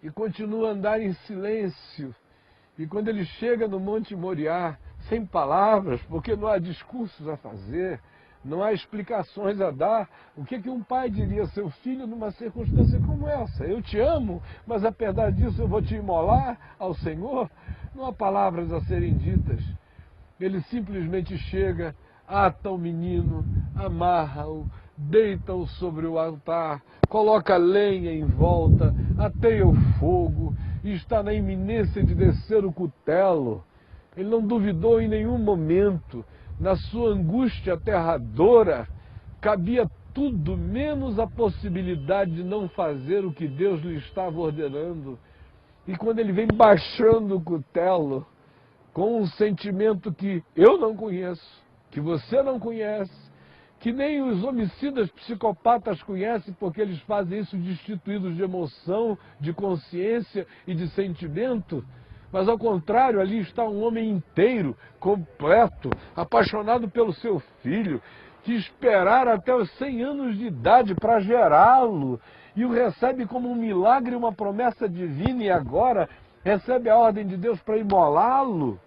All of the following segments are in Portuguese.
e continua a andar em silêncio. E quando ele chega no Monte Moriá, sem palavras, porque não há discursos a fazer, não há explicações a dar, o que um pai diria a seu filho numa circunstância como essa? Eu te amo, mas apesar disso eu vou te imolar ao Senhor? Não há palavras a serem ditas. Ele simplesmente chega, ata o menino, amarra-o, deita-o sobre o altar, coloca lenha em volta, ateia o fogo e está na iminência de descer o cutelo. Ele não duvidou em nenhum momento. Na sua angústia aterradora, cabia tudo menos a possibilidade de não fazer o que Deus lhe estava ordenando. E quando ele vem baixando o cutelo, com um sentimento que eu não conheço, que você não conhece, que nem os homicidas psicopatas conhecem, porque eles fazem isso destituídos de emoção, de consciência e de sentimento, mas ao contrário, ali está um homem inteiro, completo, apaixonado pelo seu filho, que esperara até os 100 anos de idade para gerá-lo, e o recebe como um milagre, uma promessa divina, e agora recebe a ordem de Deus para imolá-lo.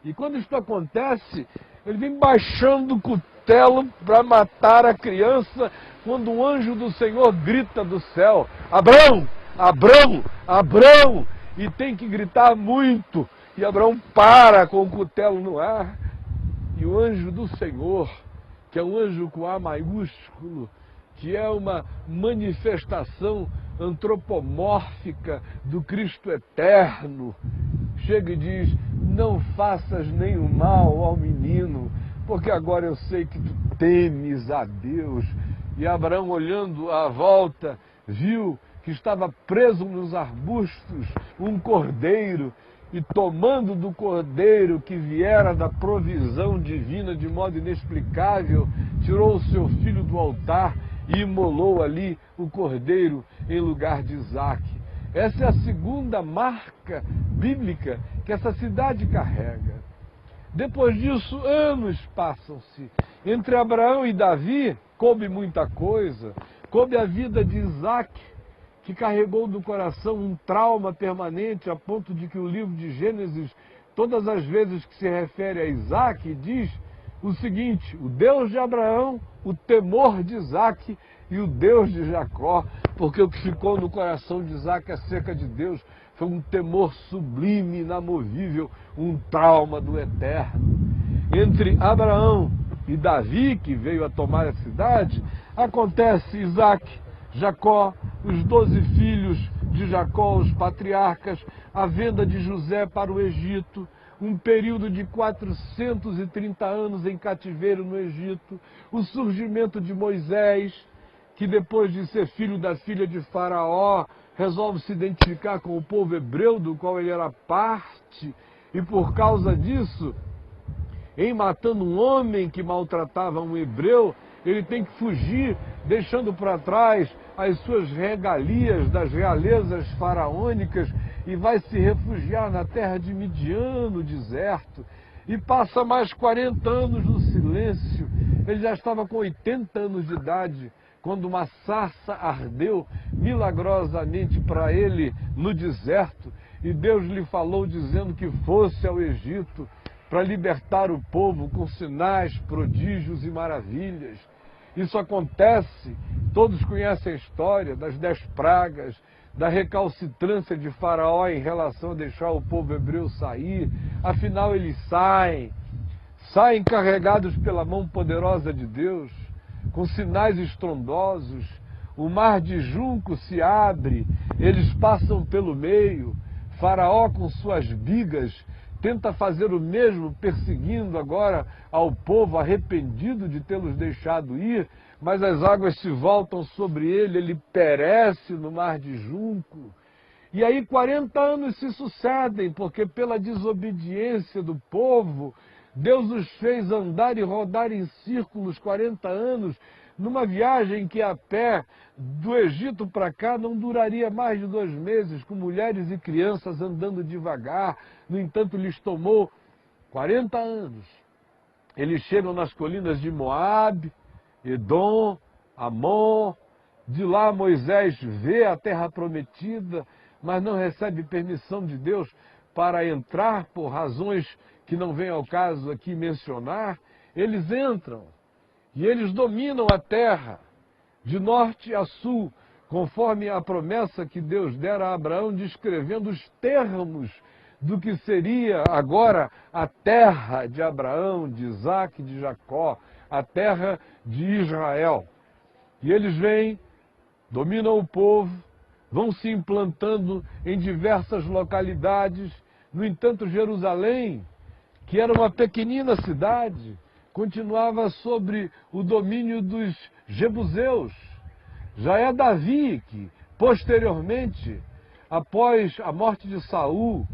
E quando isso acontece, ele vem baixando o cutelo para matar a criança, quando o anjo do Senhor grita do céu: Abrão, Abrão, Abrão! E tem que gritar muito. E Abraão para com o cutelo no ar. E o anjo do Senhor, que é um anjo com A maiúsculo, que é uma manifestação antropomórfica do Cristo eterno, chega e diz: não faças nenhum mal ao menino, porque agora eu sei que tu temes a Deus. E Abraão, olhando à volta, viu que estava preso nos arbustos um cordeiro, e tomando do cordeiro que viera da provisão divina de modo inexplicável, tirou o seu filho do altar e imolou ali o cordeiro em lugar de Isaque. Essa é a segunda marca bíblica que essa cidade carrega. Depois disso, anos passam-se. Entre Abraão e Davi, coube muita coisa. Coube a vida de Isaque, que carregou no coração um trauma permanente, a ponto de que o livro de Gênesis, todas as vezes que se refere a Isaque, diz o seguinte: o Deus de Abraão, o temor de Isaque e o Deus de Jacó, porque o que ficou no coração de Isaque acerca de Deus foi um temor sublime, inamovível, um trauma do eterno. Entre Abraão e Davi, que veio a tomar a cidade, acontece Isaque, Jacó, os 12 filhos de Jacó, os patriarcas, a venda de José para o Egito, um período de 430 anos em cativeiro no Egito, o surgimento de Moisés, que depois de ser filho da filha de Faraó, resolve se identificar com o povo hebreu, do qual ele era parte, e por causa disso, em matando um homem que maltratava um hebreu, ele tem que fugir, deixando para trás as suas regalias das realezas faraônicas, e vai se refugiar na terra de Midian, no deserto, e passa mais 40 anos no silêncio. Ele já estava com 80 anos de idade, quando uma sarça ardeu milagrosamente para ele no deserto, e Deus lhe falou dizendo que fosse ao Egito para libertar o povo com sinais, prodígios e maravilhas. Isso acontece, todos conhecem a história das 10 pragas, da recalcitrância de Faraó em relação a deixar o povo hebreu sair. Afinal, eles saem carregados pela mão poderosa de Deus, com sinais estrondosos. O mar de junco se abre, eles passam pelo meio. Faraó, com suas bigas, tenta fazer o mesmo, perseguindo agora ao povo arrependido de tê-los deixado ir, mas as águas se voltam sobre ele, ele perece no mar de junco. E aí 40 anos se sucedem, porque pela desobediência do povo, Deus os fez andar e rodar em círculos 40 anos, numa viagem que a pé do Egito para cá não duraria mais de 2 meses, com mulheres e crianças andando devagar. No entanto, lhes tomou 40 anos. Eles chegam nas colinas de Moabe, Edom, Amon. De lá Moisés vê a terra prometida, mas não recebe permissão de Deus para entrar por razões que não vem ao caso aqui mencionar, eles entram e eles dominam a terra de norte a sul, conforme a promessa que Deus dera a Abraão, descrevendo os termos do que seria agora a terra de Abraão, de Isaac, de Jacó, a terra de Israel. E eles vêm, dominam o povo, vão se implantando em diversas localidades. No entanto, Jerusalém, que era uma pequenina cidade, continuava sob o domínio dos jebuseus. Já é Davi que, posteriormente, após a morte de Saul,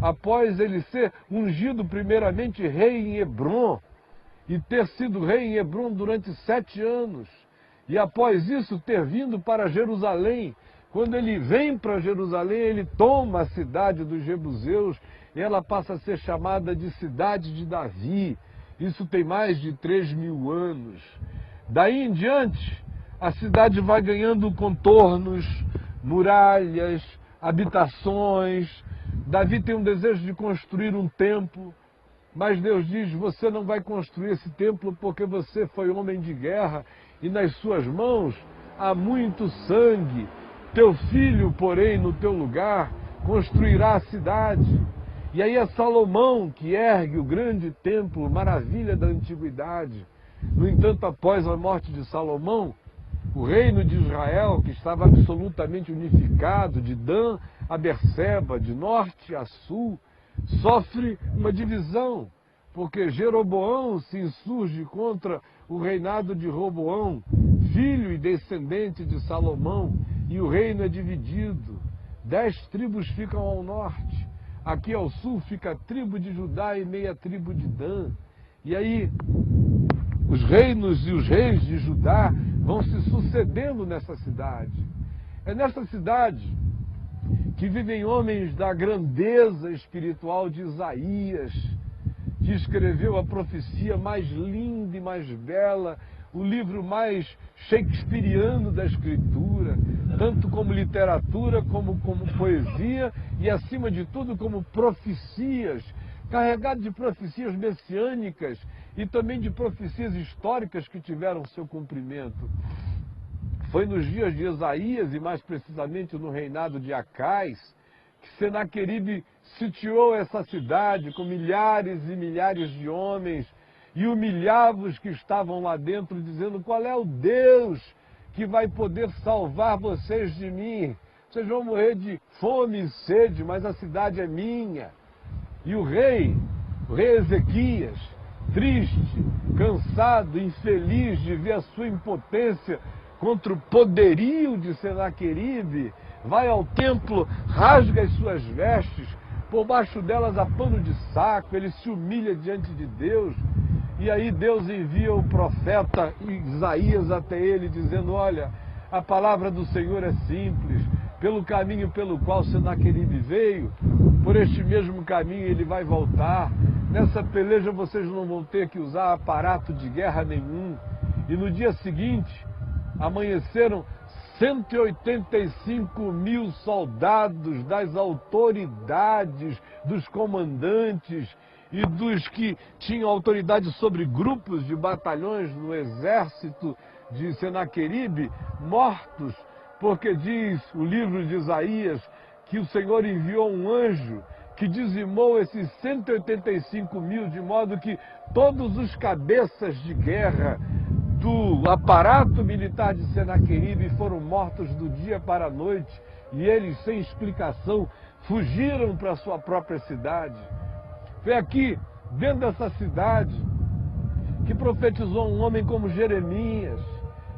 após ele ser ungido primeiramente rei em Hebrom, e ter sido rei em Hebrom durante 7 anos, e após isso ter vindo para Jerusalém, quando ele vem para Jerusalém, ele toma a cidade dos jebuseus, e ela passa a ser chamada de cidade de Davi. Isso tem mais de 3.000 anos. Daí em diante, a cidade vai ganhando contornos, muralhas, habitações. Davi tem um desejo de construir um templo, mas Deus diz: você não vai construir esse templo porque você foi homem de guerra e nas suas mãos há muito sangue. Teu filho, porém, no teu lugar, construirá a cidade. E aí é Salomão que ergue o grande templo, maravilha da antiguidade. No entanto, após a morte de Salomão, o reino de Israel, que estava absolutamente unificado, de Dan a Berseba, de norte a sul, sofre uma divisão, porque Jeroboão se insurge contra o reinado de Roboão, filho e descendente de Salomão, e o reino é dividido. 10 tribos ficam ao norte, aqui ao sul fica a tribo de Judá e meia tribo de Dan. E aí os reinos e os reis de Judá vão se sucedendo nessa cidade. É nessa cidade que vivem homens da grandeza espiritual de Isaías, que escreveu a profecia mais linda e mais bela, o livro mais shakespeariano da Escritura, tanto como literatura, como poesia e, acima de tudo, como profecias, carregado de profecias messiânicas e também de profecias históricas que tiveram seu cumprimento. Foi nos dias de Isaías, e mais precisamente no reinado de Acais, que Senaqueribe sitiou essa cidade com milhares e milhares de homens e humilhava os que estavam lá dentro, dizendo: qual é o Deus que vai poder salvar vocês de mim? Vocês vão morrer de fome e sede, mas a cidade é minha. E o rei Ezequias, triste, cansado, infeliz de ver a sua impotência contra o poderio de Senaqueribe, vai ao templo, rasga as suas vestes, por baixo delas há pano de saco, ele se humilha diante de Deus, e aí Deus envia o profeta Isaías até ele, dizendo: olha, a palavra do Senhor é simples, pelo caminho pelo qual Senaqueribe veio, por este mesmo caminho ele vai voltar. Nessa peleja vocês não vão ter que usar aparato de guerra nenhum. E no dia seguinte, amanheceram 185.000 soldados das autoridades, dos comandantes e dos que tinham autoridade sobre grupos de batalhões no exército de Senaqueribe, mortos, porque diz o livro de Isaías que o Senhor enviou um anjo que dizimou esses 185.000, de modo que todos os cabeças de guerra do aparato militar de Senaqueribe foram mortos do dia para a noite, e eles, sem explicação, fugiram para a sua própria cidade. Foi aqui, dentro dessa cidade, que profetizou um homem como Jeremias,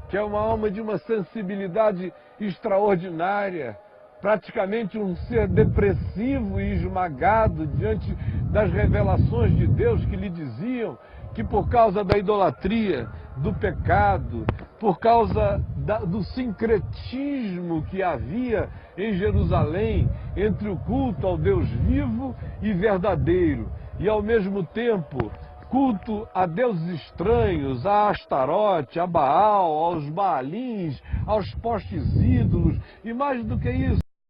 que é uma alma de uma sensibilidade extraordinária, praticamente um ser depressivo e esmagado diante das revelações de Deus que lhe diziam que por causa da idolatria, do pecado, por causa do sincretismo que havia em Jerusalém entre o culto ao Deus vivo e verdadeiro, e ao mesmo tempo culto a deuses estranhos, a Astarote, a Baal, aos Baalins, aos postes ídolos, e mais do que isso,